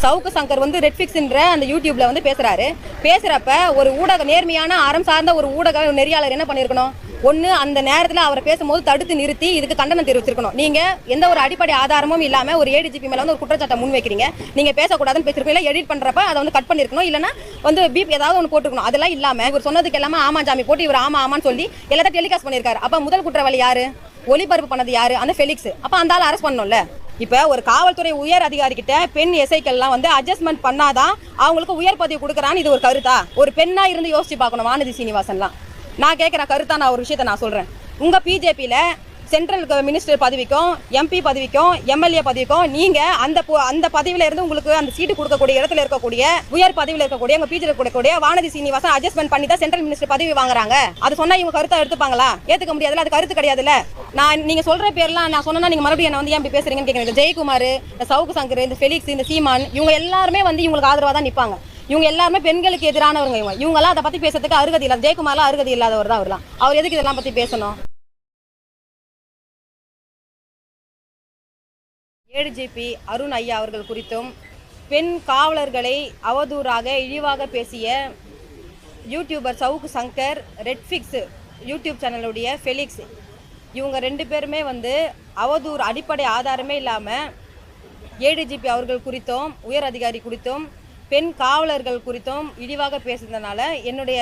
சவுக்கு சங்கர் வந்து ரெட்ஃபிக்ஸ்ன்ற அந்த யூடியூப்ல வந்து பேசுறப்ப ஒரு ஊடக நேர்மையான அறம் சார்ந்த ஒரு ஊடக நெறியாளர் என்ன பண்ணிருக்கணும்? ஒன்று அந்த நேரத்தில் அவரை பேசும்போது தடுத்து நிறுத்தி இதுக்கு கண்டனம் தெரிவிச்சிருக்கணும். நீங்கள் எந்த ஒரு அடிப்படை ஆதாரமும் இல்லாமல் ஒரு ஏடிஜிபி மேலே வந்து ஒரு குற்றச்சாட்டை முன் வைக்கிறீங்க. நீங்கள் பேசக்கூடாதுன்னு பேசிருக்கோம். இல்லை எடிட் பண்ணுறப்ப அதை வந்து கட் பண்ணிருக்கணும். இல்லைன்னா வந்து பீப் ஏதாவது ஒன்று போட்டுருக்கணும். அதெல்லாம் இல்லாமல் இவர் சொன்னதுக்கு எல்லாமே ஆமா ஜாமி போட்டு இவர் ஆமான்னு சொல்லி எல்லாத்தையும் டெலிகாஸ்ட் பண்ணியிருக்காரு. அப்போ முதல் குற்றவாளி யாரு? ஒளிபரப்பு பண்ணது யாரு? அந்த ஃபெலிக்ஸ். அப்போ அந்த ஆள் அரெஸ்ட் பண்ணணும்ல. இப்போ ஒரு காவல்துறை உயர் அதிகாரி கிட்ட பெண் எஸ்ஐக்கள்லாம் வந்து அட்ஜஸ்ட்மெண்ட் பண்ணாதான் அவங்களுக்கு உயர் பதவி கொடுக்குறான்னு இது ஒரு கருத்தா? ஒரு பெண்ணா இருந்து யோசிச்சு பார்க்கணும். வானதி சீனிவாசன்லாம் நான் கேட்குற கருத்தா நான் ஒரு விஷயத்தை நான் சொல்கிறேன். உங்கள் பிஜேபியில் சென்ட்ரல் மினிஸ்டர் பதவிக்கும் எம்பி பதவிக்கும் எம்எல்ஏ பதவிக்கும் நீங்கள் அந்த பதவியில் இருந்து உங்களுக்கு அந்த சீட்டு கொடுக்கக்கூடிய இடத்துல இருக்கக்கூடிய உயர் பதவியில் இருக்கக்கூடிய உங்கள் பிஜேபி கொடுக்கக்கூடிய வானதி சீனிவாசன் அட்ஜஸ்ட்மெண்ட் பண்ணி தான் சென்ட்ரல் மினிஸ்டர் பதவி வாங்குறாங்க. அது சொன்னால் இவங்க கருத்தை எடுத்துப்பாங்களா? ஏற்றுக்க முடியாதுல்ல. அது கருத்து கிடையாதுல்ல. நீங்கள் சொல்கிற பேர்லாம் நான் சொன்னா நீங்கள் மறுபடியும் என்ன வந்து ஏன் இப்படி பேசுறீங்கன்னு கேட்குறேன். ஜெயக்குமார், இந்த சவுக்கு சங்கர், இந்த ஃபெலிக்ஸ், இந்த சீமான் இவங்க எல்லாருமே வந்து இவங்களுக்கு ஆதரவாக தான் நிற்பாங்க. இவங்க எல்லாருமே பெண்களுக்கு எதிரானவங்க. இவங்கெல்லாம் அதை பற்றி பேசுறதுக்கு அருகதி இல்லாத. ஜெயக்குமார்லாம் அருகதி இல்லாதவர் தான். அவர்லாம் அவர் எதுக்கு இதெல்லாம் பற்றி பேசணும்? ஏடிஜிபி அருண் ஐயா அவர்கள் குறித்தும் பெண் காவலர்களை அவதூறாக இழிவாக பேசிய யூடியூபர் சவுக்கு சங்கர், ரெட்ஃபிக்ஸ் யூடியூப் சேனலுடைய ஃபெலிக்ஸ் இவங்க ரெண்டு பேருமே வந்து அவதூறு அடிப்படை ஆதாரமே இல்லாமல் ஏடிஜிபி அவர்கள் குறித்தும் உயர் அதிகாரி குறித்தும் பெண் காவலர்கள் குறித்தும் இழிவாக பேசுறதுனால என்னுடைய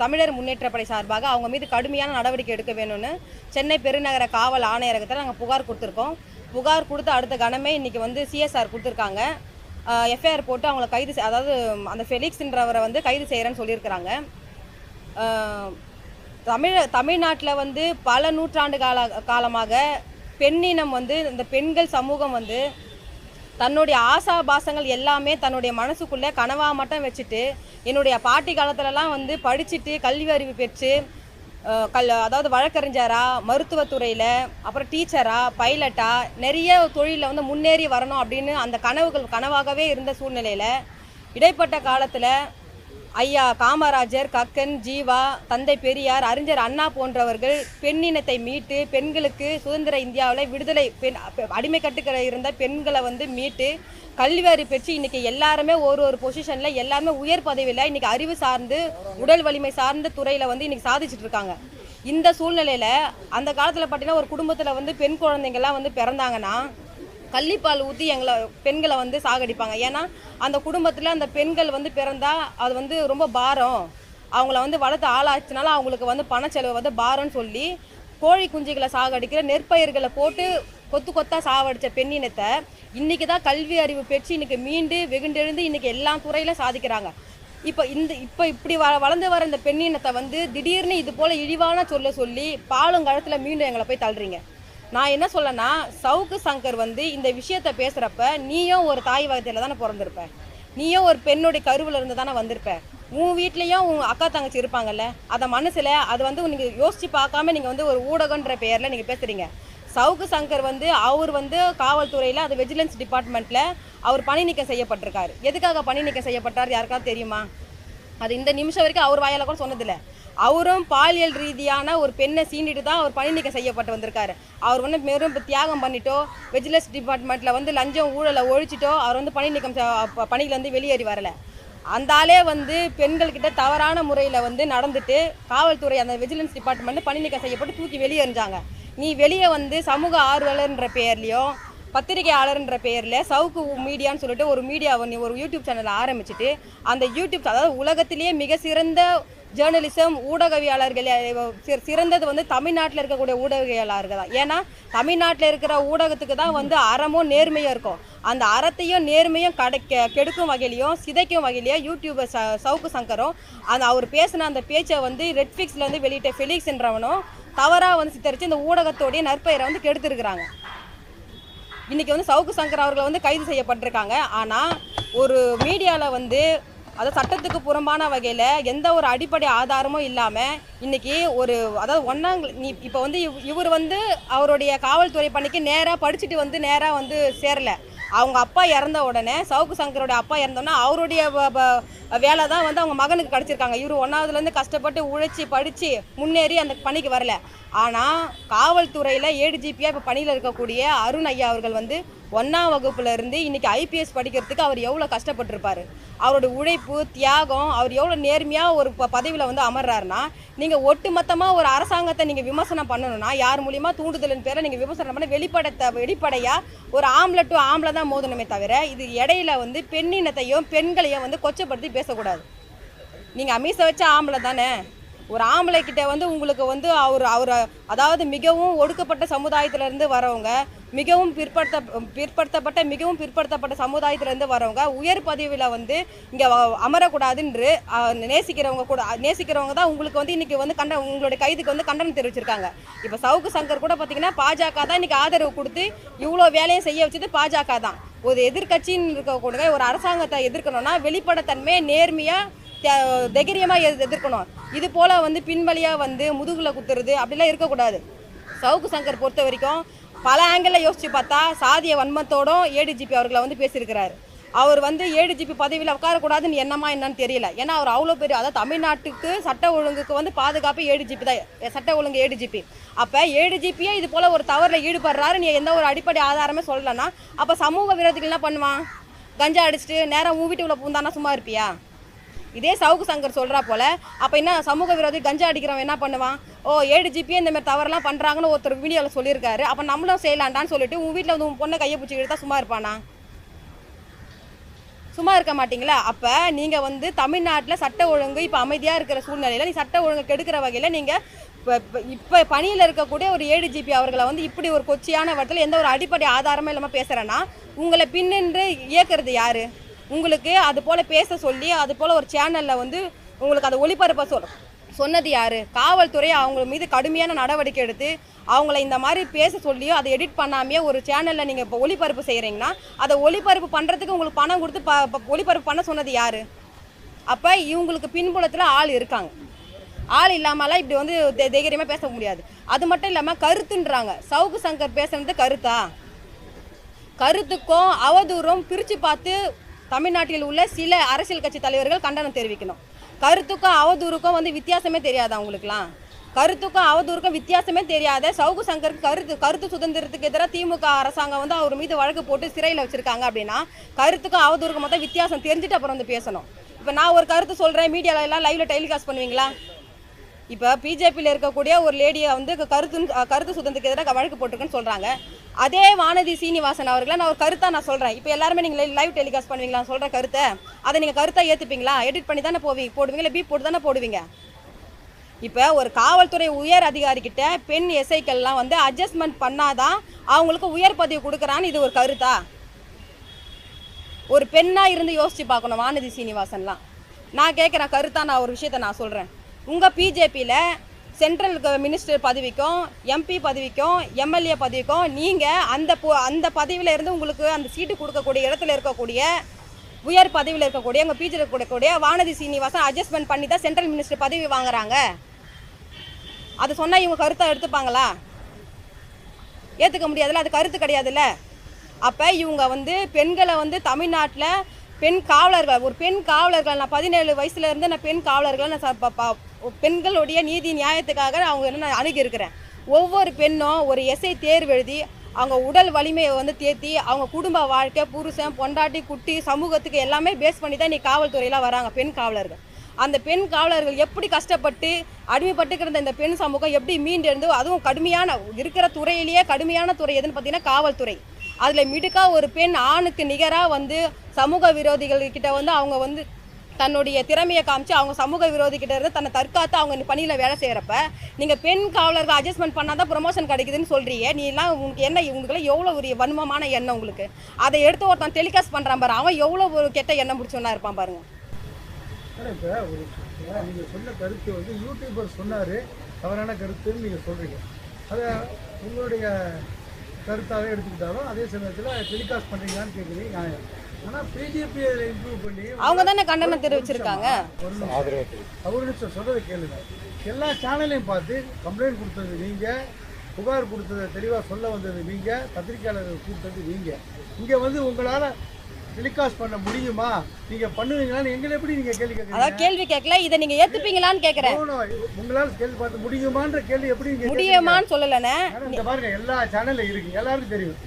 தமிழர் முன்னேற்ற படை சார்பாக அவங்க மீது கடுமையான நடவடிக்கை எடுக்க வேணும்னு சென்னை பெருநகர காவல் ஆணையரகத்தில் நாங்கள் புகார் கொடுத்துருக்கோம். புகார் கொடுத்த அடுத்த கணமே இன்றைக்கி வந்து சிஎஸ்ஆர் கொடுத்துருக்காங்க. எஃப்ஐஆர் போட்டு அவங்கள கைது அதாவது அந்த ஃபெலிக்ஸ்ன்றவரை வந்து கைது செய்கிறேன்னு சொல்லியிருக்கிறாங்க. தமிழ்நாட்டில் வந்து பல நூற்றாண்டு காலமாக பெண்ணினம் வந்து இந்த பெண்கள் சமூகம் வந்து தன்னுடைய ஆசாபாசங்கள் எல்லாமே தன்னுடைய மனசுக்குள்ளே கனவாக மட்டும் வச்சுட்டு என்னுடைய பாட்டி காலத்துலலாம் வந்து படிச்சுட்டு கல்வி அறிவு பெற்று அதாவது வழக்கறிஞரா, மருத்துவத்துறையில், அப்புறம் டீச்சரா, பைலட்டா நிறைய தொழிலில் வந்து முன்னேறி வரணும் அப்படின்னு அந்த கனவாகவே இருந்த சூழ்நிலையில் இடைப்பட்ட காலத்தில் ஐயா காமராஜர், கக்கன், ஜீவா, தந்தை பெரியார், அறிஞர் அண்ணா போன்றவர்கள் பெண்ணினத்தை மீட்டு பெண்களுக்கு சுதந்திர இந்தியாவில் விடுதலை அடிமை கட்டுக்கிற இருந்த பெண்களை வந்து மீட்டு கல்வி அறிவு பெற்று இன்றைக்கி எல்லாருமே ஒரு பொசிஷனில் எல்லாருமே உயர் பதவியில் இன்றைக்கி அறிவு சார்ந்து உடல் வலிமை சார்ந்த துறையில் வந்து இன்றைக்கி சாதிச்சுட்டு இருக்காங்க. இந்த சூழ்நிலையில் அந்த காலத்தில் பார்த்தீங்கன்னா ஒரு குடும்பத்தில் வந்து பெண் குழந்தைங்கள்லாம் வந்து பிறந்தாங்கன்னா கள்ளிப்பால் ஊற்றி பெண்களை வந்து சாகடிப்பாங்க. ஏன்னா அந்த குடும்பத்தில் அந்த பெண்கள் வந்து பிறந்தால் அது வந்து ரொம்ப பாரம், அவங்கள வந்து வளர்த்து ஆளாச்சுனால அவங்களுக்கு வந்து பணச்செலவு வந்து பாரம்னு சொல்லி கோழி குஞ்சுகளை சாகடிக்கிற நெற்பயிர்களை போட்டு கொத்தாக சாவடித்த பெண்ணினத்தை இன்றைக்கி தான் கல்வி அறிவு பெற்று இன்றைக்கி மீண்டு வெகுண்டெழுந்து இன்றைக்கி எல்லா துறையிலும் சாதிக்கிறாங்க. இப்போ இப்படி வளர்ந்து வர இந்த பெண்ணினத்தை வந்து திடீர்னு இது போல் இழிவான சொல்லி பாலுங்கழத்தில் மீண்டும் எங்களை போய் தள்ளுறீங்க. நான் என்ன சொல்லனா, சவுக்கு சங்கர் வந்து இந்த விஷயத்த பேசுகிறப்ப நீயும் ஒரு தாய் வகத்தில் தானே பிறந்திருப்ப, நீயும் ஒரு பெண்ணுடைய கருவில் இருந்து தானே வந்திருப்ப, உன் வீட்லேயும் உங்கள் அக்கா தங்கச்சி இருப்பாங்கல்ல, அதை மனசில் அது வந்து நீங்கள் யோசித்து பார்க்காம நீங்கள் வந்து ஒரு ஊடகன்ற பெயரில் நீங்கள் பேசுகிறீங்க. சவுக்கு சங்கர் வந்து அவர் வந்து காவல்துறையில் அது விஜிலன்ஸ் டிபார்ட்மெண்ட்டில் அவர் பணி நீக்கம் செய்யப்பட்டிருக்காரு. எதுக்காக பணி நீக்கம் செய்யப்பட்டார் யாருக்காவது தெரியுமா? அது இந்த நிமிஷம் வரைக்கும் அவர் வாயால் கூட சொன்னதில்லை. அவரும் பாலியல் ரீதியான ஒரு பெண்ணை சீண்டிட்டு தான் அவர் பணி நீக்கம் செய்யப்பட்டு வந்திருக்காரு. அவர் வந்து வெறும் தியாகம் பண்ணிட்டோ விஜிலன்ஸ் டிபார்ட்மெண்ட்டில் வந்து லஞ்சம் ஊழலை ஒழிச்சிட்டோ அவர் வந்து பணி நீக்கம் பணியில் வந்து வெளியேறி வரலை. அந்த ஆளே வந்து பெண்கள்கிட்ட தவறான முறையில் வந்து நடந்துட்டு காவல்துறை அந்த விஜிலன்ஸ் டிபார்ட்மெண்ட் பணி நீக்கம் செய்யப்பட்டு தூக்கி வெளியே எறிஞ்சாங்க. நீ வெளியே வந்து சமூக ஆர்வலர்ன்ற பெயர்லையும் பத்திரிகையாளர்ன்ற பெயரில் சவுக்கு மீடியான்னு சொல்லிட்டு ஒரு மீடியாவை நீ ஒரு யூடியூப் சேனலை ஆரம்பிச்சுட்டு அந்த யூடியூப் அதாவது உலகத்திலேயே மிக சிறந்த ஜேர்னலிசம் ஊடகவியாளர்கள் சிறந்தது வந்து தமிழ்நாட்டில் இருக்கக்கூடிய ஊடகவியலாளர்கள் தான். ஏன்னா தமிழ்நாட்டில் இருக்கிற ஊடகத்துக்கு தான் வந்து அறமும் நேர்மையும் இருக்கும். அந்த அறத்தையும் நேர்மையும் கெடுக்கும் வகையிலையும் சிதைக்கும் வகையிலையும் யூடியூபர் சவுக்கு சங்கரும் அவர் பேசின அந்த பேச்சை வந்து ரெட்ஃபிக்ஸில் வந்து வெளியிட்ட ஃபெலிக்ஸ்ன்றவனும் தவறாக வந்து சித்தரித்து இந்த ஊடகத்தோடைய நற்பெயரை வந்து கெடுத்துருக்குறாங்க. இன்றைக்கி வந்து சவுக்கு சங்கர் அவர்களை வந்து கைது செய்யப்பட்டிருக்காங்க. ஆனால் ஒரு மீடியாவில் வந்து அது சட்டத்துக்கு புறம்பான வகையில் எந்த ஒரு அடிப்படை ஆதாரமும் இல்லாமல் இன்றைக்கி அதாவது நீ இப்போ வந்து இவர் வந்து அவருடைய காவல்துறை பணிக்கு நேராக படிச்சுட்டு வந்து நேராக வந்து சேரலை. அவங்க அப்பா இறந்த உடனே சவுக்கு சங்கரோட அப்பா இறந்தோன்னா அவருடைய வேலை தான் வந்து அவங்க மகனுக்கு கிடச்சிருக்காங்க. இவர் 1ஆவதுலேருந்து கஷ்டப்பட்டு உழைச்சி படித்து முன்னேறி அந்த பணிக்கு வரல. ஆனால் காவல்துறையில் ஏடிஜிபியாக இப்போ பணியில் இருக்கக்கூடிய அருண் ஐயா அவர்கள் வந்து 1ஆம் வகுப்புல இருந்து இன்னைக்கு ஐபிஎஸ் படிக்கிறதுக்கு அவர் எவ்வளோ கஷ்டப்பட்டிருப்பாரு. அவரோட உழைப்பு, தியாகம், அவர் எவ்வளோ நேர்மையாக ஒரு பதவியில் வந்து அமர்றாருன்னா, நீங்கள் ஒட்டுமொத்தமாக ஒரு அரசாங்கத்தை நீங்கள் விமர்சனம் பண்ணணும்னா யார் மூலியமா தூண்டுதலின் பேரை நீங்கள் விமர்சனம் பண்ண வெளிப்படையாக ஒரு ஆம்பளை டு ஆம்பளை தான் மோதணுமே தவிர இது இடையில வந்து பெண்ணினத்தையும் பெண்களையும் வந்து கொச்சப்படுத்தி பேசக்கூடாது. நீங்கள் அமீசை வச்ச ஆம்பளை தானே, ஒரு ஆம்பளை கிட்ட வந்து உங்களுக்கு வந்து அவர் அதாவது மிகவும் ஒடுக்கப்பட்ட சமுதாயத்திலேருந்து வரவங்க, மிகவும் பிற்படுத்தப்பட்ட சமுதாயத்திலேருந்து வரவங்க உயர் பதவியில் வந்து இங்கே அமரக்கூடாதுன்று நேசிக்கிறவங்க தான் உங்களுக்கு வந்து இன்றைக்கி வந்து உங்களுடைய கைதுக்கு வந்து கண்டனம் தெரிவிச்சிருக்காங்க. இப்போ சவுக்கு சங்கர் கூட பார்த்தீங்கன்னா பாஜக தான் இன்றைக்கி ஆதரவு கொடுத்து இவ்வளோ வேலையும் செய்ய வச்சது பாஜக தான். ஒரு எதிர்கட்சின்னு இருக்கக்கூடிய ஒரு அரசாங்கத்தை எதிர்க்கணும்னா வெளிப்படைத்தன்மை, நேர்மையாக, தைரியமாக எதிர்க்கணும். இது போல் வந்து பின்வழியாக வந்து முதுகில் குத்துறது அப்படிலாம் இருக்கக்கூடாது. சவுக்கு சங்கர் பொறுத்த வரைக்கும் பல ஆங்கிளில் யோசித்து பார்த்தா சாதிய வன்மத்தோடும் ஏடிஜிபி அவர்களை வந்து பேசியிருக்கிறார். அவர் வந்து ஏடிஜிபி பதவியில் உட்காரக்கூடாதுன்னு என்னன்னு தெரியல. ஏன்னா அவர் அவ்வளோ பெரிய, அதாவது தமிழ்நாட்டுக்கு சட்ட ஒழுங்குக்கு வந்து பாதுகாப்பு ஏடிஜிபி தான், சட்ட ஒழுங்கு ஏடிஜிபி. அப்போ ஏடிஜிபியே இது போல் ஒரு தவறில் ஈடுபடுறாரு, நீ எந்த ஒரு அடிப்படை ஆதாரமே சொல்லலைன்னா அப்போ சமூக விரோதிகள் என்ன பண்ணுவான்? கஞ்சா அடிச்சுட்டு நேரம் உன் வீட்டுக்குள்ளே பூந்தானா சும்மா இருப்பியா? இதே சவுக்கு சங்கர் சொல்கிறா போல் அப்போ என்ன சமூக விரோதி கஞ்சா அடிக்கிறவன் என்ன பண்ணுவான்? ஏடிஜிபியே இந்த மாதிரி தவறெல்லாம் பண்ணுறாங்கன்னு ஒருத்தர் வீடியோவில் சொல்லியிருக்காரு, அப்போ நம்மளும் செய்யலாண்டான்னு சொல்லிட்டு உன் வீட்டில் வந்து உன் பொண்ணை கையை பிடிச்சி எடுத்தா சும்மா இருப்பானா? சும்மா இருக்க மாட்டிங்களா? அப்போ நீங்கள் வந்து தமிழ்நாட்டில் சட்ட ஒழுங்கு இப்போ அமைதியாக இருக்கிற சூழ்நிலையில் நீ சட்ட ஒழுங்கு கெடுக்கிற வகையில் நீங்கள் இப்போ பணியில் இருக்கக்கூடிய ஒரு ஏடிஜிபி அவர்களை வந்து இப்படி ஒரு கொச்சியான இடத்துல எந்த ஒரு அடிப்படை ஆதாரமே இல்லாமல் பேசுகிறேன்னா உங்களை பின்னின்று இயக்கிறது யார்? உங்களுக்கு அது போல் பேச சொல்லி அது போல் ஒரு சேனலில் வந்து உங்களுக்கு அதை ஒளிபரப்ப சொன்னது யார்? காவல்துறை அவங்க மீது கடுமையான நடவடிக்கை எடுத்து அவங்கள இந்த மாதிரி பேச சொல்லியோ அதை எடிட் பண்ணாமையே ஒரு சேனலில் நீங்கள் இப்போ ஒளிபரப்பு செய்கிறீங்கன்னா அதை ஒளிபரப்பு பண்ணுறதுக்கு உங்களுக்கு பணம் கொடுத்து ஒளிபரப்பு பண்ண சொன்னது யார்? அப்போ இவங்களுக்கு பின்புலத்தில் ஆள் இருக்காங்க. ஆள் இல்லாமலாம் இப்படி வந்து தைரியமாக பேச முடியாது. அது மட்டும் இல்லாமல் கருத்துன்றாங்க. சவுக்கு சங்கர் பேசுறது கருத்தா? கருத்துக்கும் அவதூறும் பிரித்து பார்த்து தமிழ்நாட்டில் உள்ள சில அரசியல் கட்சி தலைவர்கள் கண்டனம் தெரிவிக்கணும். கருத்துக்கும் அவதூறுக்கும் வந்து வித்தியாசமே தெரியாதா உங்களுக்குலாம்? கருத்துக்கும் அவதூறுக்கும் வித்தியாசமே தெரியாத சவுக்கு சங்கருக்கு கருத்து சுதந்திரத்துக்கு எதிராக திமுக அரசாங்கம் வந்து அவர் மீது வழக்கு போட்டு சிறையில் வச்சுருக்காங்க அப்படின்னா கருத்துக்கும் அவதூறுக்கும் மொத்தம் வித்தியாசம் தெரிஞ்சுட்டு அப்புறம் வந்து பேசணும். இப்போ நான் ஒரு கருத்து சொல்கிறேன், மீடியாவில் எல்லாம் லைவில் டெலிகாஸ்ட் பண்ணுவீங்களா? இப்போ பிஜேபியில் இருக்கக்கூடிய ஒரு லேடியை வந்து கருத்து சுதந்திரத்துக்கு எதிராக வழக்கு போட்டிருக்குன்னு சொல்கிறாங்க. அதே வானதி சீனிவாசன் அவர்களை நான் ஒரு கருத்தாக நான் சொல்கிறேன். இப்போ எல்லாருமே நீங்கள் லைவ் டெலிகாஸ்ட் பண்ணுவீங்களா சொல்கிற கருத்தை? அதை நீங்கள் கருத்தாக ஏற்றுப்பீங்களா? எடிட் பண்ணி தானே போடுவீங்க, இல்லை பீப் போட்டு தானே போடுவீங்க. இப்போ ஒரு காவல்துறை உயர் அதிகாரிக்கிட்ட பெண் எஸ்ஐக்கள்லாம் வந்து அட்ஜஸ்ட்மெண்ட் பண்ணாதான் அவங்களுக்கு உயர் பதவி கொடுக்குறான்னு இது ஒரு கருத்தா? ஒரு பெண்ணாக இருந்து யோசித்து பார்க்கணும் வானதி சீனிவாசன்லாம். நான் கேட்குறேன் கருத்தாக நான் ஒரு விஷயத்தை நான் சொல்கிறேன். உங்கள் பிஜேபியில் சென்ட்ரல் மினிஸ்டர் பதவிக்கும் எம்பி பதவிக்கும் எம்எல்ஏ பதவிக்கும் நீங்கள் அந்த பதவியில் இருந்து உங்களுக்கு அந்த சீட்டு கொடுக்கக்கூடிய இடத்துல இருக்கக்கூடிய உயர் பதவியில் இருக்கக்கூடிய உங்கள் பிஜேபி இருக்கக்கூடிய வானதி சீனிவாசன் அட்ஜஸ்ட்மெண்ட் பண்ணி தான் சென்ட்ரல் மினிஸ்டர் பதவி வாங்குறாங்க. அது சொன்னால் இவங்க கருத்தை எடுத்துப்பாங்களா? ஏற்றுக்க முடியாதுல்ல, அது கருத்து கிடையாதுல்ல. அப்போ இவங்க வந்து பெண்களை வந்து தமிழ்நாட்டில் பெண் காவலர்கள், ஒரு பெண் காவலர்கள், நான் 17 வயசுலேருந்து நான் பெண் காவலர்கள் நான் பெண்களுடைய நீதி நியாயத்துக்காக அவங்க என்ன அணுகியிருக்கிறேன். ஒவ்வொரு பெண்ணும் ஒரு எஸ்ஐ தேர்வு எழுதி அவங்க உடல் வலிமையை வந்து தேர்த்தி அவங்க குடும்ப வாழ்க்கை, புருஷன், பொண்டாட்டி, குட்டி, சமூகத்துக்கு எல்லாமே பேஸ் பண்ணி தான் இன்னைக்கு காவல்துறையெல்லாம் வராங்க பெண் காவலர்கள். அந்த பெண் காவலர்கள் எப்படி கஷ்டப்பட்டு அடிமைப்பட்டுக்கிற இந்த பெண் சமூகம் எப்படி மீண்டெழுந்து, அதுவும் கடுமையான இருக்கிற துறையிலேயே கடுமையான துறை எதுன்னு பார்த்தீங்கன்னா காவல்துறை. அதில் மிடுக்கா ஒரு பெண் ஆணுக்கு நிகராக வந்து சமூக விரோதிகள்கிட்ட வந்து அவங்க வந்து தன்னுடைய திறமையை காமிச்சு அவங்க சமூக விரோதிக்கிட்ட இருந்து தன்னை தற்காத்து அவங்க பணியில் வேலை செய்கிறப்ப நீங்கள் பெண் காவலர்கள் அட்ஜஸ்ட்மெண்ட் பண்ணால் தான் ப்ரொமோஷன் கிடைக்குதுன்னு சொல்கிறீங்க. நீலாம் உங்களுக்கு என்ன, இவங்களுக்குலாம் எவ்வளோ ஒரு வன்மமான எண்ணம் உங்களுக்கு? அதை எடுத்து ஒருத்தன் டெலிகாஸ்ட் பண்ணுறான் பாரு, அவன் எவ்வளோ ஒரு கெட்ட எண்ணம் பிடிச்சவனா இருப்பான் பாருங்க. இப்போ ஒரு நீங்கள் சொன்ன கருத்து வந்து யூடியூபர் சொன்னார் தவறான கருத்துன்னு நீங்கள் சொல்கிறீங்க. அதை உங்களுடைய கருத்தாக எடுத்துக்கிட்டாலும் அதே சமயத்தில் டெலிகாஸ்ட் பண்ணுறீங்களான்னு கேட்குறீங்க நியாயம். ஆனால் பிஜேபி அதில் இம்ப்ரூவ் பண்ணி அவங்க தானே கண்டனம் தெரிவிச்சிருக்காங்க. ஒரு நிமிஷம் சொல்கிறத கேளுங்க. எல்லா சேனலையும் பார்த்து கம்ப்ளைண்ட் கொடுத்தது நீங்கள், புகார் கொடுத்ததை தெளிவாக சொல்ல வந்தது நீங்கள், பத்திரிகையாளர்கள் கூப்பிட்டது நீங்கள். இங்கே வந்து உங்களால் டெலிகாஸ்ட் பண்ண முடியுமா, நீங்க பண்ணுவீங்களான்னு எங்களை எப்படி நீங்க கேள்வி கேட்கறீங்க? அதான் கேள்வி கேட்கல, இதை நீங்க ஏத்துப்பீங்களான்னு கேக்குறேன். உங்களால கேள்வி பார்த்து முடியுமான்ற கேள்வி எப்படி நீங்க முடியுமான்னு சொல்லலனே. இங்க பாருங்க, எல்லா சேனல்ல இருக்கு, எல்லாருக்கும் தெரியும்.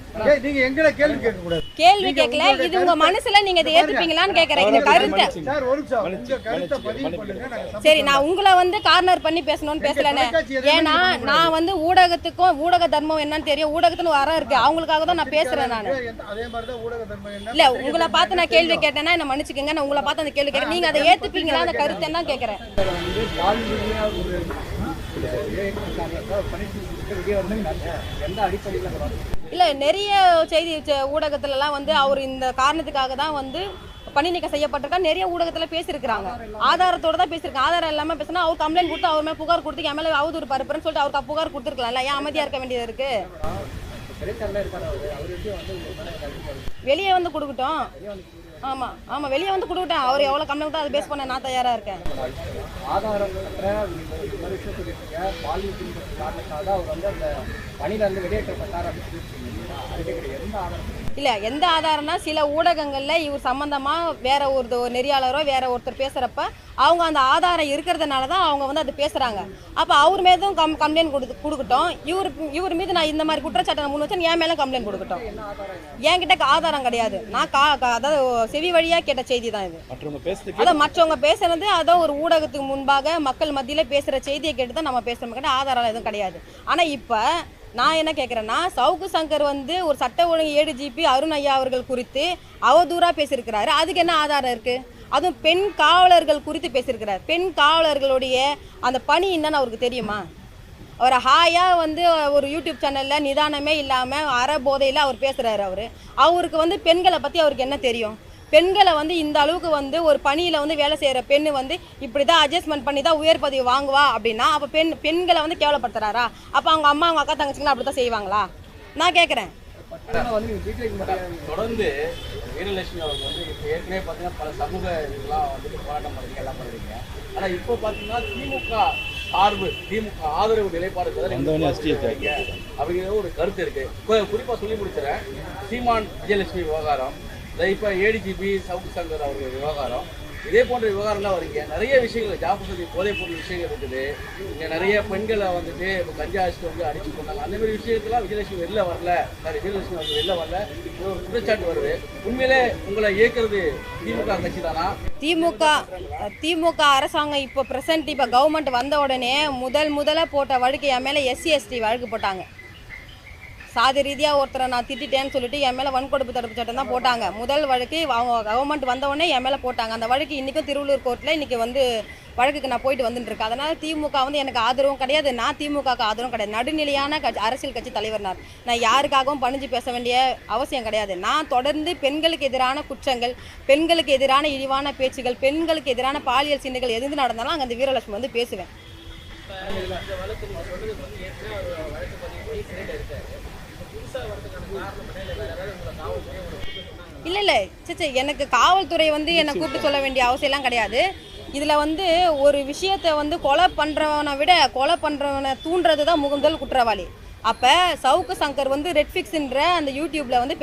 நீங்க எங்களை கேள்வி கேட்க கூடாது. கேள்வி கேட்கல, இது உங்க மனசுல நீங்க இதை ஏத்துப்பீங்களான்னு கேக்குறேன். இந்த கருத்தை சார் ஒரு நிமிஷம் உங்க கருத்தை பதிவு பண்ணுங்க. நாங்க சரி, நான் உங்களை வந்து கார்னர் பண்ணி பேசணும்னு பேசலன்னு. ஏன்னா நான் வந்து ஊடகத்துக்கும் ஊடக தர்மம் என்னன்னு தெரியும், ஊடகத்துன்னு வர இருக்கு, அவங்களுக்காக தான் நான் பேசுறேன். நான் அதே மாதிரி தான் ஊடக தர்மம் என்ன இல்ல, உங்களை பார்த்து நான் கேள்வி கேட்டேன்னா என்ன மன்னிச்சுக்கங்க, நான் உங்களை பார்த்து அந்த கேள்வி கேட்கறேன், நீங்க அதை ஏத்துப்பீங்களா அந்த கருத்தை தான் கேட்கறேன். இல்ல, நிறைய செய்தி ஊடகத்துலலாம் வந்து அவர் இந்த காரணத்துக்காக தான் வந்து பணி நீக்கம் செய்யப்பட்டிருக்கா நிறைய ஊடகத்துல பேசியிருக்காங்க. ஆதாரத்தோட தான் பேசியிருக்காங்க. ஆதாரம் இல்லாம பேசினா அவர் கம்ப்ளைண்ட் கொடுத்து அவர் மேல புகார் கொடுத்து என் மேல அவதூறு பரப்புறேன்னு சொல்லிட்டு அவருக்கு புகார் கொடுத்துருக்கலாம்ல, ஏன் அமைதியா இருக்க வேண்டியது இருக்கு? வெளியே வந்து கொடுக்கட்டும். ஆமா ஆமா, வெளியே வந்து கொடுக்கட்டும். அவர் எவ்வளவு கம்ப்ளைண்ட் அதை பேஸ் பண்ண நான் தயாரா இருக்கேன். இல்ல, எந்த ஆதாரம்னா சில ஊடகங்கள்ல இவர் சம்பந்தமா வேற ஒரு நெறியாளரோ வேற ஒருத்தர் பேசுறப்ப அவங்க அந்த ஆதாரம் இருக்கிறதுனாலதான் அவங்க வந்து அது பேசுறாங்க. அப்ப அவர் மீதும் கம்ப்ளைண்ட் கொடுக்கட்டும். இவர் மீது நான் இந்த மாதிரி குற்றச்சாட்டை முன் வச்சேன், என் மேல கம்ப்ளைண்ட் கொடுக்கட்டும். என்கிட்ட ஆதாரம் கிடையாது, நான் அதாவது செவி வழியா கேட்ட செய்தி தான் இது. அதான் மற்றவங்க பேசுறது அதான் ஒரு ஊடகத்துக்கு முன்பாக மக்கள் மத்தியில பேசுற செய்தியை கேட்டு தான் நம்ம பேசுறோம், ஆதாரம் எதுவும் கிடையாது. ஆனா இப்ப நான் என்ன கேட்குறேன்னா, சவுக்கு சங்கர் வந்து ஒரு சட்ட ஒழுங்கு ADGP அருண் ஐயா அவர்கள் குறித்து அவதூறா பேசியிருக்கிறாரு, அதுக்கு என்ன ஆதாரம் இருக்கு? அதுவும் பெண் காவலர்கள் குறித்து பேசியிருக்கிறார். பெண் காவலர்களுடைய அந்த பணி என்னன்னு அவருக்கு தெரியுமா? அவர் ஹாயா வந்து ஒரு யூடியூப் சேனல்ல நிதானமே இல்லாம அறபோதையில அவர் பேசுறாரு. அவருக்கு வந்து பெண்களை பத்தி அவருக்கு என்ன தெரியும்? பெண்களை வந்து இந்த அளவுக்கு வந்து ஒரு பணியில வந்து வேலை செய்யற பெண்ணு வந்து இப்படிதான் அட்ஜஸ்ட்மெண்ட் பண்ணி தான் உயர் பதவி வாங்குவா அப்படின்னா அப்ப பெண்களை வந்து கேவலப்படுத்துறாரா? அப்ப அவங்க அம்மா அவங்க அக்கா தங்கச்சிங்களா அப்படித்தான் செய்வாங்களா? நான் கேட்கறேன். தொடர்ந்து வீரலட்சுமி அவர்கள் வந்து இப்போ ஏற்கனவே பார்த்தீங்கன்னா பல சமூக இதெல்லாம் வந்துட்டு போராட்டம் பண்ணுறீங்க, எல்லாம் பண்ணுறீங்க. ஆனால் இப்போ பார்த்தீங்கன்னா திமுக சார்பு, திமுக ஆதரவு நிலைப்பாடு அப்படிங்கிற ஒரு கருத்து இருக்கு. குறிப்பாக சொல்லி முடிச்சுறேன். சீமான் விஜயலட்சுமி விவகாரம், இப்போ ADGP சவுக்கு சங்கர் அவர்கள் விவகாரம், இதே போன்ற விவகாரம்லாம் வருங்க. நிறைய விஷயங்கள் ஜாபசதி போதைப் பொருள் விஷயங்கள் இருக்குது. இங்கே நிறைய பெண்களை வந்துட்டு கஞ்சா அடிச்சுட்டு வந்து அடிச்சு கொண்டாங்க. அந்த மாதிரி விஷயத்தெல்லாம் விஜயலட்சுமி வெளில வரல, விஜயலட்சுமி அவர்கள் வெளில வரல, ஒரு குற்றச்சாட்டு வருது. உண்மையிலே உங்களை இயக்குறது திமுக கட்சி தானா? திமுக அரசாங்கம் இப்போ பிரசன்ட் இப்போ கவர்மெண்ட் வந்த உடனே முதல்ல போட்ட வழக்கு என் மேலே SC/ST வழக்கு போட்டாங்க. சாதி ரீதியாக ஒருத்தரை நான் திட்டேன்னு சொல்லிட்டு என் மேலே வன்கொடுப்பு தடுப்பு சட்டம் தான் போட்டாங்க. முதல் வழக்கு அவங்க கவர்மெண்ட் வந்தவொடனே என் மேலே போட்டாங்க. அந்த வழக்கு இன்றைக்கும் திருவள்ளூர் கோர்ட்டில் இன்றைக்கி வந்து வழக்குக்கு நான் போயிட்டு வந்துட்டுருக்கேன். அதனால் திமுக வந்து எனக்கு ஆதரவும் கிடையாது, நான் திமுகவுக்கு ஆதரவும் கிடையாது. நடுநிலையான அரசியல் கட்சி தலைவர் நான் யாருக்காகவும் பணிஞ்சு பேச வேண்டிய அவசியம் கிடையாது. நான் தொடர்ந்து பெண்களுக்கு எதிரான குற்றங்கள், பெண்களுக்கு எதிரான இழிவான பேச்சுகள், பெண்களுக்கு எதிரான பாலியல் சின்னங்கள் எது நடந்தாலும் அங்கே அந்த வீரலட்சுமி வந்து பேசுவேன். இல்லை சே, எனக்கு காவல்துறை வந்து என்னை கூப்பிட்டு சொல்ல வேண்டிய அவசியம்லாம் கிடையாது. இதில் வந்து ஒரு விஷயத்தை வந்து கொலை பண்ணுறவனை விட கொலை பண்ணுறவனை தூண்டுறது தான் முதல் குற்றவாளி. அப்போ சவுக்கு சங்கர் வந்து ரெட்ஃபிக்ஸ்ன்ற அந்த யூடியூப்பில் வந்து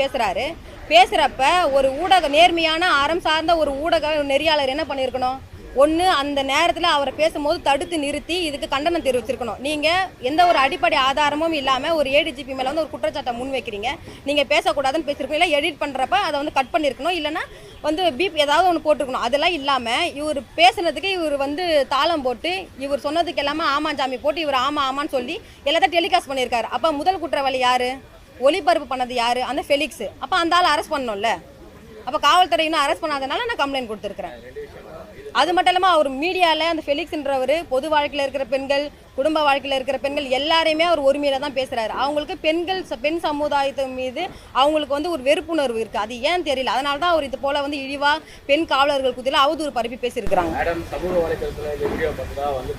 பேசுகிறப்ப ஒரு ஊடக நேர்மையான அறம் சார்ந்த ஒரு ஊடக நெறியாளர் என்ன பண்ணியிருக்கணும்? ஒன்று, அந்த நேரத்தில் அவரை பேசும்போது தடுத்து நிறுத்தி இதுக்கு கண்டனம் தெரிவிச்சிருக்கணும். நீங்கள் எந்த ஒரு அடிப்படை ஆதாரமும் இல்லாமல் ஒரு ADGP மேலே வந்து ஒரு குற்றச்சாட்டை முன் வைக்கிறீங்க, நீங்கள் பேசக்கூடாதுன்னு பேசியிருக்கணும். இல்லை எடிட் பண்ணுறப்ப அதை வந்து கட் பண்ணியிருக்கணும், இல்லைனா வந்து பீப் ஏதாவது ஒன்று போட்டிருக்கணும். அதெல்லாம் இல்லாமல் இவர் பேசுனதுக்கு இவர் வந்து தாளம் போட்டு இவர் சொன்னதுக்கு எல்லாமே ஆமாஞ்சாமி போட்டு இவர் ஆமான்னு சொல்லி எல்லாத்தையும் டெலிகாஸ்ட் பண்ணியிருக்காரு. அப்போ முதல் குற்றவாளி யார்? ஒளிபரப்பு பண்ணது யார்? அந்த ஃபெலிக்ஸ். அப்போ அந்த ஆள் அரெஸ்ட் பண்ணணும்ல. அப்போ காவல்துறை இன்னும் அரெஸ்ட் பண்ணாதனால நான் கம்ப்ளைண்ட் கொடுத்துருக்குறேன். அது மட்டும் இல்லாமல் அவர் மீடியாவில் அந்த ஃபெலிக்ஸ்ன்றவர் பொது வாழ்க்கையில் இருக்கிற பெண்கள், குடும்ப வாழ்க்கையில் இருக்கிற பெண்கள் எல்லாரையுமே அவர் ஒருமையில தான் பேசுகிறாரு. அவங்களுக்கு பெண் சமுதாயத்து மீது அவங்களுக்கு வந்து ஒரு வெறுப்புணர்வு இருக்குது. அது ஏன் தெரியல. அதனால தான் அவர் இது போல் வந்து இழிவாக பெண் காவலர்கள் குதியில் அவதூறு பரப்பி பேசியிருக்கிறாங்க. மேடம், சமூக வலைத்தளத்தில் இந்த வீடியோ பார்த்தா வந்து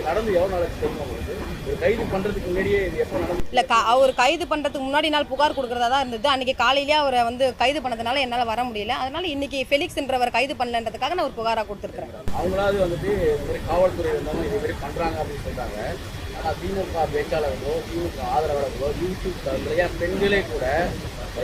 நடந்து எவ்வளோ நாளைக்கு தெரியும்? கைது பண்ணுறதுக்கு முன்னாடியே இது எப்போ நடந்து? இல்லை, அவர் கைது பண்ணுறதுக்கு முன்னாடி நாள் புகார் கொடுக்குறதா தான் இருந்தது. அன்றைக்கி காலையிலேயே அவரை வந்து கைது பண்ணதுனால என்னால் வர முடியல. அதனால இன்னைக்கு ஃபெலிக்ஸ்ன்றவர் கைது பண்ணலன்றதுக்காக நான் ஒரு புகாராக கொடுத்துருக்குறேன். அவங்களாவது வந்துட்டு காவல்துறை வந்தாலும் இது மாதிரி பண்ணுறாங்க அப்படின்னு சொல்கிறாங்க. ஆனால் திமுக பேச்சாளர்களோ திமுக ஆதரவாளர்களோ யூடியூப் தளத்திலேயே பெண்களே கூட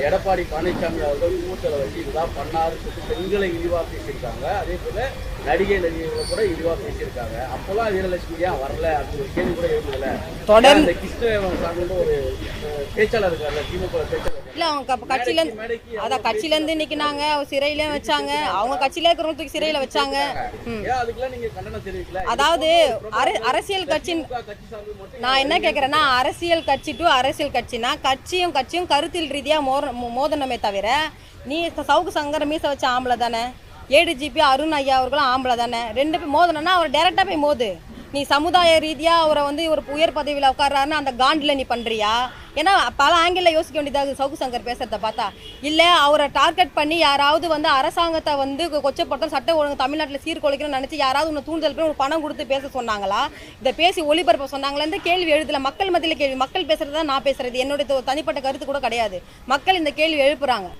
எடப்பாடி பழனிசாமி அவர்கள் மூத்தலை வச்சு இதுதான் பண்ணாருன்னு சொல்லி பெண்களை இழிவாக பேசியிருக்காங்க. அதே போல் நடிகைகளை கூட இதுவாக பேசியிருக்காங்க. அப்போல்லாம் வீரலட்சுமி ஏன் வரல அப்படின்னு ஒரு கேள்வி கூட எழுதுல. தொடர்ந்து இந்த கிருஷ்ண சார்ந்த ஒரு பேச்சாளர் இருக்கார்ல, திமுக பேச்சாளர் இல்லை அவங்க கட்சியிலேருந்து அதான் கட்சியிலேருந்து நிற்கினாங்க, அவர் சிறையிலையும் வச்சாங்க, அவங்க கட்சியில இருக்கிறவங்க தூக்கி சிறையில் வச்சாங்க. ஏன் அதுக்கெல்லாம் நீங்க கண்டனம் தெரிவிக்கல? அதாவது அரசியல் கட்சி நான் என்ன கேட்குறேன்னா, அரசியல் கட்சி டு அரசியல் கட்சினா கட்சியும் கருத்தில் ரீதியாக மோதனமே தவிர, நீ சவுக்கு சங்கர் மீச வச்ச ஆம்பளை தானே, ஏடிஜிபி அருண் ஐயா அவர்களும் ஆம்பளை தானே, ரெண்டு பேர் மோதனா அவர் டேரெக்டாக போய் மோது. நீ சமுதாய ரீதியாக அவரை வந்து ஒரு உயர் பதவியில் உட்கார்றாருன்னு அந்த காண்டில் நீ பண்ணுறியா? ஏன்னா பல ஆங்கிளில் யோசிக்க வேண்டியதாக சவுக்கு சங்கர் பேசுகிறத பார்த்தா. இல்லை அவரை டார்கெட் பண்ணி யாராவது வந்து அரசாங்கத்தை வந்து கொச்சப்படுத்த சட்ட ஒழுங்கு தமிழ்நாட்டில் சீர்குலைக்கணும்னு நினச்சி யாராவது ஒன்று தூண்டுதல் பண்ணி ஒரு பணம் கொடுத்து பேச சொன்னாங்களா? இதை பேசி ஒளிபரப்ப சொன்னாங்களா? கேள்வி எழுதல. மக்கள் மத்தியில் கேள்வி. மக்கள் பேசுகிறது தான் நான் பேசுகிறது. என்னுடைய தனிப்பட்ட கருத்து கூட கிடையாது. மக்கள் இந்த கேள்வி எழுப்புறாங்க.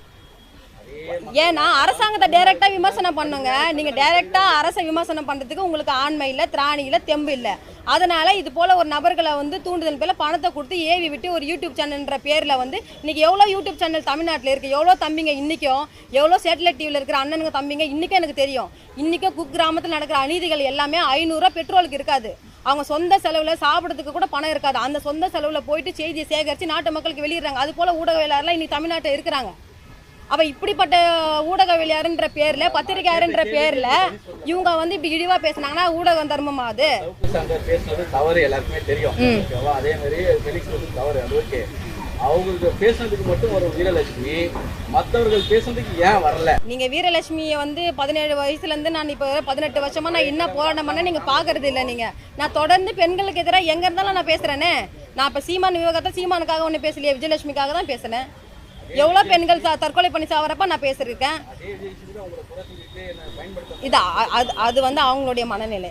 ஏன்னா அரசாங்கத்தை டைரக்டா விமர்சனம் பண்ணுங்க. நீங்க டைரக்டா அரசை விமர்சனம் பண்றதுக்கு உங்களுக்கு ஆண்மை இல்லை, திராணி இல்லை, தெம்பு இல்லை. அதனால இது போல ஒரு நபர்களை வந்து தூண்டுதல் பேர்ல பணத்தை கொடுத்து ஏவி விட்டு ஒரு யூடியூப் சேனல்ன்ற பேர்ல வந்து இன்னைக்கு எவ்வளோ யூடியூப் சேனல் தமிழ்நாட்டில் இருக்கு, எவ்வளோ தம்பிங்க இன்னைக்கும், எவ்வளோ சேட்டலைட் டிவியில் இருக்கிற அண்ணனுங்க தம்பிங்க இன்னைக்கும் எனக்கு தெரியும். இன்னைக்கும் குக்கிராமத்தில் நடக்கிற அநீதிகள் எல்லாமே 500 ரூபா பெட்ரோலுக்கு இருக்காது. அவங்க சொந்த செலவில் சாப்பிட்றதுக்கு கூட பணம் இருக்காது. அந்த சொந்த செலவில் போயிட்டு செய்தியை சேகரித்து நாட்டு மக்களுக்கு வெளியிடுறாங்க. அது போல ஊடகவியலாளர்லாம் இன்னைக்கு தமிழ்நாட்டில் இருக்கிறாங்க. அப்ப இப்படிப்பட்ட ஊடகவியலாளர்ன்ற பேர்ல, பத்திரிகையாளர்ன்ற பேர்ல இவங்க வந்து இப்படி இழிவா பேசினாங்கன்னா ஊடகம் தர்மமா? அது பேசுறது தவறு, எல்லாருக்குமே தெரியும். அதே மாதிரி வெளிக்கிறது தவறு, அது ஓகே. அவங்களுக்கு பேசுறதுக்கு மட்டும் ஒரு வீரலட்சுமி, மற்றவர்கள் பேசுறதுக்கு ஏன் வரல? நீங்க வீரலட்சுமியை வந்து 17 வயசுல இருந்து நான் இப்ப 18 வருஷமா நான் என்ன போராட்டம் பண்ண நீங்க பாக்குறது இல்லை. நீங்க நான் தொடர்ந்து பெண்களுக்கு எதிராக எங்க இருந்தாலும் நான் பேசுறேனே. நான் இப்ப சீமான் விவகாரத்தை சீமானுக்காக ஒண்ணு பேசலையே, விஜயலட்சுமிக்காக தான் பேசுனேன். எவ்வளோ பெண்கள் தற்கொலை பண்ணி சாவறப்ப நான் பேசியிருக்கேன். இது அது வந்து அவங்களுடைய மனநிலை.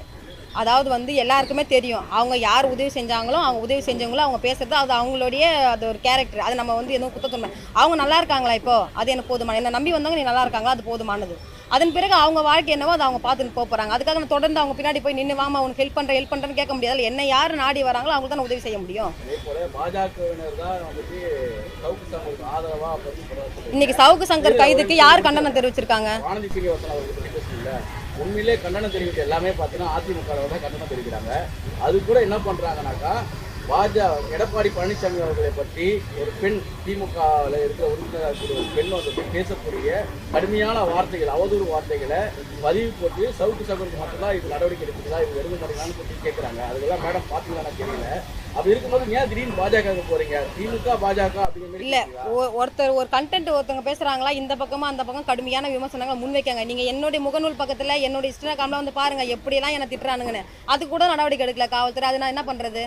அதாவது வந்து எல்லாருக்குமே தெரியும் அவங்க யார் உதவி செஞ்சாங்களோ, அவங்க உதவி செஞ்சவங்களோ அவங்க பேசுறது அது அவங்களுடைய அது ஒரு கேரக்டர். அது நம்ம வந்து எதுவும் குத்தத்தோம். அவங்க நல்லா இருக்காங்களா இப்போ, அது எனக்கு போதுமான. என்ன நம்பி வந்தவங்க நீ நல்லா இருக்காங்களா, அது போதுமானது. அதன் பிறகு அவங்க வாழ்க்கை என்னவோ அதை அவங்க பார்த்துட்டு போகிறாங்க. அதுக்காக நான் தொடர்ந்து அவங்க பின்னாடி போய் நின்று வாமா உனக்கு ஹெல்ப் பண்ணுறேன்னு கேட்க முடியாது. என்ன யார் நாடி வராங்களோ அவங்களுக்கு தான் உதவி செய்ய முடியும். இன்னைக்கு சவுக்கு சங்கர் கைதுக்கு யார் கண்டனம் தெரிவிச்சிருக்காங்க? உண்மையிலே கண்டனம் தெரிவிக்க எல்லாமே பார்த்தீங்கன்னா அதிமுக கண்டனம் தெரிவிக்கிறாங்க. அது கூட என்ன பண்ணுறாங்கனாக்கா, எடப்பாடி பழனிசாமி அவர்களை பற்றி ஒரு பெண், திமுகவில் இருக்கிற உறுப்பினராக ஒரு பெண் வந்து பேசக்கூடிய கடுமையான வார்த்தைகள், அவதூறு வார்த்தைகளை பதிவு போட்டு சவுக்கு சங்கருக்கு மட்டும்தான் இது நடவடிக்கை எடுக்குதா, இது எடுக்க மாட்டேங்களான்னு சொல்லி கேட்குறாங்க. அதுக்கெல்லாம் மேடம் பார்த்தீங்கன்னா தெரியல. அப்படி இருக்கும்போது ஏன் திடீர்னு பாஜக போறீங்க? திமுக பாஜக அப்படிங்கிற இல்லை, ஒருத்தர் ஒரு கண்டென்ட் ஒருத்தவங்க பேசுகிறாங்களா, இந்த பக்கமாக அந்த பக்கம் கடுமையான விமர்சனங்களை முன்வைக்காங்க. நீங்கள் என்னுடைய முகநூல் பக்கத்தில் என்னுடைய இன்ஸ்டாகிராமில் வந்து பாருங்கள் எப்படியெல்லாம் என்னை திட்டுறானுங்கன்னு. அது கூட நடவடிக்கை எடுக்கல காவல்துறை. அது நான் என்ன பண்ணுறது?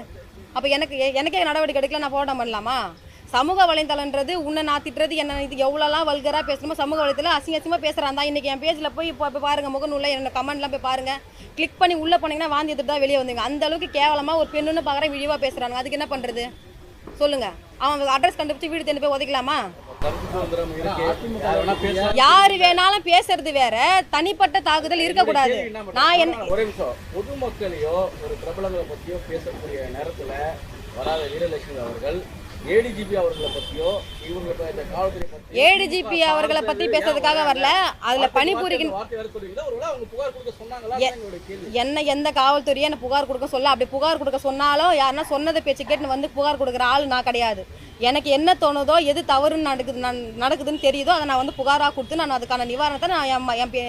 அப்போ எனக்கே நடவடிக்கை எடுக்கல, நான் போராட்டம் பண்ணலாமா? சமூக வலைத்தளன்றது உன்னை நான் திட்டுறது என்ன இது எவ்வளோலாம் வல்கராக பேசணுமோ சமூக வலைத்தளம் அசிங்கமாக பேசுகிறான் தான். இன்றைக்கி என் பேஜில் போய் இப்போ பாருங்கள், முகநூலில் என்னோட கமெண்ட்லாம் போய் பாருங்கள். கிளிக் பண்ணி உள்ளே போனீங்கன்னா வாந்தி எடுத்துட்டு தான் வெளியே வந்தீங்க. அந்த அளவுக்கு கேவலமாக ஒரு பெண்ணுன்னு பார்க்குறேன் விழிவாக பேசுகிறாங்க. அதுக்கு என்ன பண்ணுறது சொல்லுங்கள்? அவன் அட்ரஸ் கண்டுபிடிச்சி வீடு தேடி போய் உதைக்கலாமா? யாரு வேணாலும் பேசுறது வேற, தனிப்பட்ட தாக்குதல் இருக்கக்கூடாது. நான் என்ன ஒரே நிமிஷம், பொதுமக்களையோ ஒரு பிரபலங்களை பற்றியோ பேசக்கூடிய நேரத்தில் வராத வீரலட்சுமி அவர்கள் ஏடிஜிபி அவர்களை பற்றியோ இவங்களுக்கு இந்த காவல்துறை பற்றி ஏடிஜிபி அவர்களை பற்றி பேசுறதுக்காக வரல. அதில் பணிபுரிகிற என்ன எந்த காவல்துறையை என்ன புகார் கொடுக்க சொல்ல. அப்படி புகார் கொடுக்க சொன்னாலும் யாருன்னா சொன்னதை பேச்சு கேட்டு வந்து புகார் கொடுக்குற ஆள் நான் கிடையாது. எனக்கு என்ன தோணுதோ, எது தவறுன்னு நடக்குதுன்னு தெரியுதோ அதை நான் வந்து புகாராக கொடுத்து நான் அதுக்கான நிவாரணத்தை நான்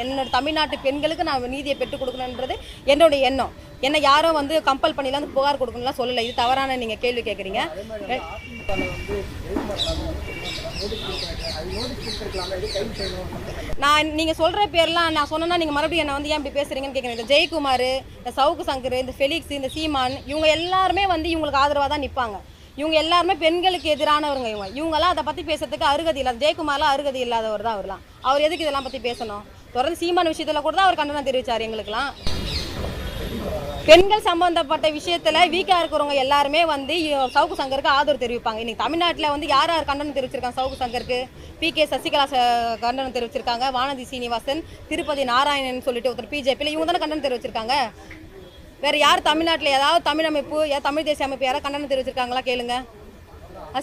என்னோட தமிழ்நாட்டு பெண்களுக்கு நான் நீதியை பெற்றுக் கொடுக்கணுன்றது என்னுடைய எண்ணம். என்ன யாரும் வந்து கம்பல் பண்ணிலாம் வந்து புகார் கொடுக்கணும்லாம் சொல்லலை. இது தவறான நீங்கள் கேள்வி கேட்குறீங்க. நான் நீங்கள் சொல்கிற பேர்லாம் நான் சொன்னேன்னா நீங்கள் மறுபடியும் என்ன வந்து ஏன் இப்படி பேசுகிறீங்கன்னு கேட்குறேன். இந்த ஜெயக்குமார், இந்த சவுக்கு சங்கர், இந்த ஃபெலிக்ஸ், இந்த சீமான், இவங்க எல்லாருமே வந்து இவங்களுக்கு ஆதரவாக தான் நிற்பாங்க. இவங்க எல்லாருமே பெண்களுக்கு எதிரானவருங்க. இவங்கெல்லாம் அதை பற்றி பேசுறதுக்கு அருகதி இல்லாத. ஜெயக்குமார்லாம் அருகதி இல்லாதவர் தான் அவர்லாம். அவர் எதுக்கு இதெல்லாம் பற்றி பேசணும்? தொடர்ந்து சீமான விஷயத்தில் கூட தான் அவர் கண்டனம் தெரிவித்தார் எங்களுக்கெல்லாம். பெண்கள் சம்பந்தப்பட்ட விஷயத்தில் வீக்காக இருக்கிறவங்க எல்லாருமே வந்து சவுக்கு சங்கருக்கு ஆதரவு தெரிவிப்பாங்க. இன்னைக்கு தமிழ்நாட்டில் வந்து யார் யார் கண்டனம் தெரிவிச்சிருக்காங்க சவுக்கு சங்கருக்கு? PK சசிகலா கண்டனம் தெரிவிச்சிருக்காங்க. வானதி சீனிவாசன், திருப்பதி நாராயணன் சொல்லிட்டு ஒருத்தர் பிஜேபியில், இவங்க தானே கண்டனம் தெரிவிச்சிருக்காங்க. வேறு யார் தமிழ்நாட்டில் ஏதாவது தமிழ் அமைப்பு, தமிழ் தேசிய அமைப்பு யாராவது கண்டனம் தெரிவிச்சிருக்காங்களா கேளுங்க.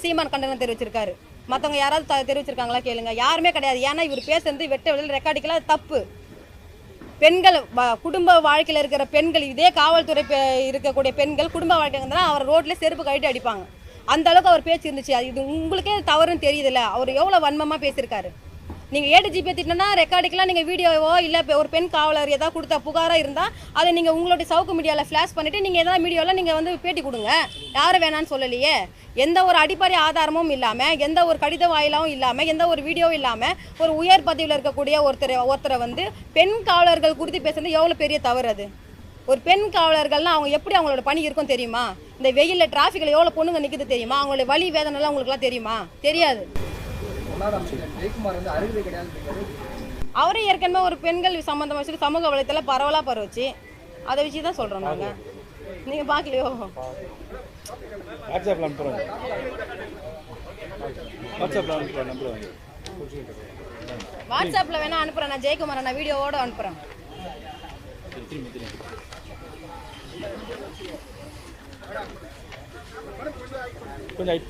சீமான் கண்டனம் தெரிவிச்சிருக்காரு. மற்றவங்க யாராவது தெரிவிச்சிருக்காங்களா கேளுங்க. யாருமே கிடையாது. ஏன்னா இவர் பேசுறது வெட்ட வெளியில் ரெக்கார்டிக்கலாம் தப்பு. பெண்கள் குடும்ப வாழ்க்கையில் இருக்கிற பெண்கள், இதே காவல்துறை இருக்கக்கூடிய பெண்கள் குடும்ப வாழ்க்கை இருந்தால் அவர் ரோட்டில் செருப்பு கழட்டி அடிப்பாங்க. அந்த அளவுக்கு அவர் பேச்சு இருந்துச்சு. இது உங்களுக்கே தவறுன்னு தெரியுதுல்ல. அவர் எவ்வளோ வன்மமாக பேசியிருக்காரு. நீங்கள் ஏடிஜிபி திட்டினா ரெக்கார்டுக்கெலாம் நீங்கள் வீடியோவோ இல்லை ஒரு பெண் காவலர் ஏதாவது கொடுத்த புகாராக இருந்தால் அதை நீங்கள் உங்களுடைய சவுக்கு மீடியாவில் ஃப்ளாஷ் பண்ணிவிட்டு நீங்கள் எதாவது மீடியாவில் நீங்கள் வந்து பேட்டி கொடுங்க. யாரும் வேணான்னு சொல்லலையே. எந்த ஒரு அடிப்படை ஆதாரமும் இல்லாமல், எந்த ஒரு கடித வாயிலாவும் இல்லாமல், எந்த ஒரு வீடியோவும் இல்லாமல் ஒரு உயர் பதவியில் இருக்கக்கூடிய ஒருத்தரை வந்து பெண் காவலர்கள் குறித்து பேசுறது எவ்வளோ பெரிய தவறு அது. ஒரு பெண் காவலர்கள்னால் அவங்க எப்படி அவங்களோட பணி இருக்கும் தெரியுமா? இந்த வெயிலில் டிராஃபிக்கில் எவ்வளோ பொண்ணுங்க நிற்குது தெரியுமா? அவங்களுடைய வலி வேதனைலாம் உங்களுக்குலாம் தெரியுமா? தெரியாது. அவரே ஏற்கனவே ஒரு பெண்கள் சம்பந்தமாக வச்சு சமூக வலைத்தளத்தில் பரவலாக பரவச்சு. அதை வச்சு தான் சொல்கிறோம் நாங்கள். நீங்கள் பார்க்கலையோ? வாட்ஸ்அப்பில் வேணா அனுப்புகிறேன். நான் ஜெயக்குமார் நான் வீடியோவோடு அனுப்புகிறேன். கொஞ்சம்